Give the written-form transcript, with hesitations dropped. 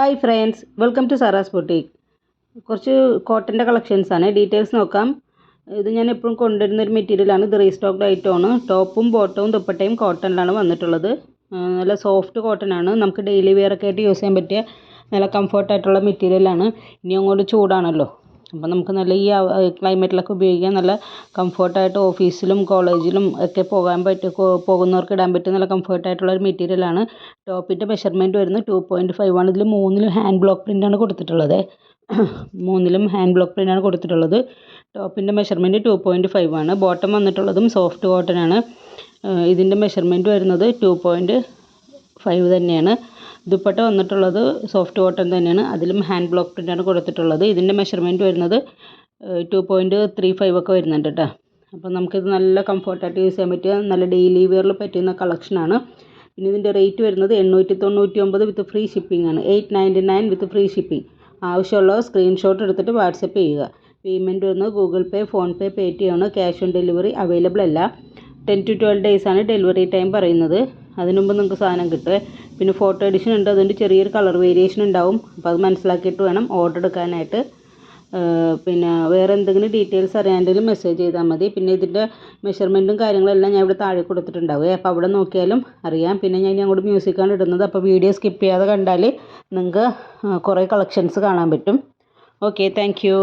Hi friends, welcome to Sara's boutique. കുറച്ച് കോട്ടൻ്റെ കളക്ഷൻസാണ്. Details നോക്കാം. ഇത് ഞാൻ എപ്പോഴും കൊണ്ടുവരുന്നൊരു മെറ്റീരിയലാണ്. ഇത് റീസ്റ്റോക്ഡ് ഐറ്റമാണ്. ടോപ്പും ബോട്ടവും ദുപ്പട്ടയും കോട്ടണിലാണ് വന്നിട്ടുള്ളത്. നല്ല സോഫ്റ്റ് കോട്ടൺ ആണ്. നമുക്ക് ഡെയിലി വെയർ ഒക്കെ ആയിട്ട് യൂസ് ചെയ്യാൻ പറ്റിയ നല്ല കംഫർട്ടായിട്ടുള്ള മെറ്റീരിയലാണ്. ഇനി അങ്ങോട്ട് ചൂടാണല്ലോ, അപ്പം നമുക്ക് നല്ല ഈ ക്ലൈമറ്റിലൊക്കെ ഉപയോഗിക്കാൻ നല്ല കംഫർട്ടായിട്ട് ഓഫീസിലും കോളേജിലും ഒക്കെ പോകുന്നവർക്ക് ഇടാൻ പറ്റിയ നല്ല കംഫർട്ടായിട്ടുള്ള ഒരു മെറ്റീരിയലാണ്. ടോപ്പിൻ്റെ മെഷർമെൻറ്റ് വരുന്നത് 2.5 ആണ്. ഇതിൽ മൂന്നിലും ഹാൻഡ് ബ്ലോക്ക് പ്രിൻ്റാണ് കൊടുത്തിട്ടുള്ളത്. ടോപ്പിൻ്റെ മെഷർമെൻറ്റ് 2.5 ആണ്. ബോട്ടം വന്നിട്ടുള്ളതും സോഫ്റ്റ് കോട്ടൺ ആണ്. ഇതിൻ്റെ മെഷർമെൻറ്റ് വരുന്നത് 2.5 തന്നെയാണ്. ദുപ്പട്ട വന്നിട്ടുള്ളത് സോഫ്റ്റ് കോട്ടൺ തന്നെയാണ്. അതിലും ഹാൻഡ് ബ്ലോക്ക് പ്രിൻ്റാണ് കൊടുത്തിട്ടുള്ളത്. ഇതിൻ്റെ മെഷർമെൻറ്റ് വരുന്നത് 2.35 ഒക്കെ വരുന്നുണ്ട് കേട്ടോ. അപ്പോൾ നമുക്കിത് നല്ല കംഫർട്ടായിട്ട് യൂസ് ചെയ്യാൻ പറ്റിയ നല്ല ഡെയിലി വെയറിൽ പറ്റുന്ന കളക്ഷനാണ്. പിന്നെ ഇതിൻ്റെ റേറ്റ് വരുന്നത് 899 വിത്ത് ഫ്രീ ഷിപ്പിംഗ് ആണ്. 899 വിത്ത് ഫ്രീ ഷിപ്പിംഗ്. ആവശ്യമുള്ളവർ സ്ക്രീൻഷോട്ട് എടുത്തിട്ട് വാട്സപ്പ് ചെയ്യുക. പേയ്മെൻറ്റ് വരുന്നത് ഗൂഗിൾ പേ, ഫോൺ പേ, പേടിഎം ആണ്. ക്യാഷ് ഓൺ ഡെലിവറി അവൈലബിൾ അല്ല. 10 to 12 days ആണ് ഡെലിവറി ടൈം പറയുന്നത്. അതിനുമുമ്പ് നിങ്ങൾക്ക് സാധനം കിട്ടുക. പിന്നെ ഫോട്ടോ എഡിഷൻ ഉണ്ട്, അതുകൊണ്ട് ചെറിയൊരു കളർ വേരിയേഷൻ ഉണ്ടാവും. അപ്പോൾ അത് മനസ്സിലാക്കിയിട്ട് വേണം ഓർഡർ എടുക്കാനായിട്ട്. പിന്നെ വേറെ എന്തെങ്കിലും ഡീറ്റെയിൽസ് അറിയാണ്ടെങ്കിലും മെസ്സേജ് ചെയ്താൽ മതി. പിന്നെ ഇതിൻ്റെ മെഷർമെൻറ്റും കാര്യങ്ങളെല്ലാം ഞാൻ ഇവിടെ താഴെ കൊടുത്തിട്ടുണ്ടാവുക. അപ്പോൾ അവിടെ നോക്കിയാലും അറിയാം. പിന്നെ ഞാൻ അങ്ങോട്ട് മ്യൂസിക്കാണ് ഇടുന്നത്. അപ്പോൾ വീഡിയോ സ്കിപ്പ് ചെയ്യാതെ കണ്ടാൽ നിങ്ങൾക്ക് കുറേ കളക്ഷൻസ് കാണാൻ പറ്റും. Okay, thank you.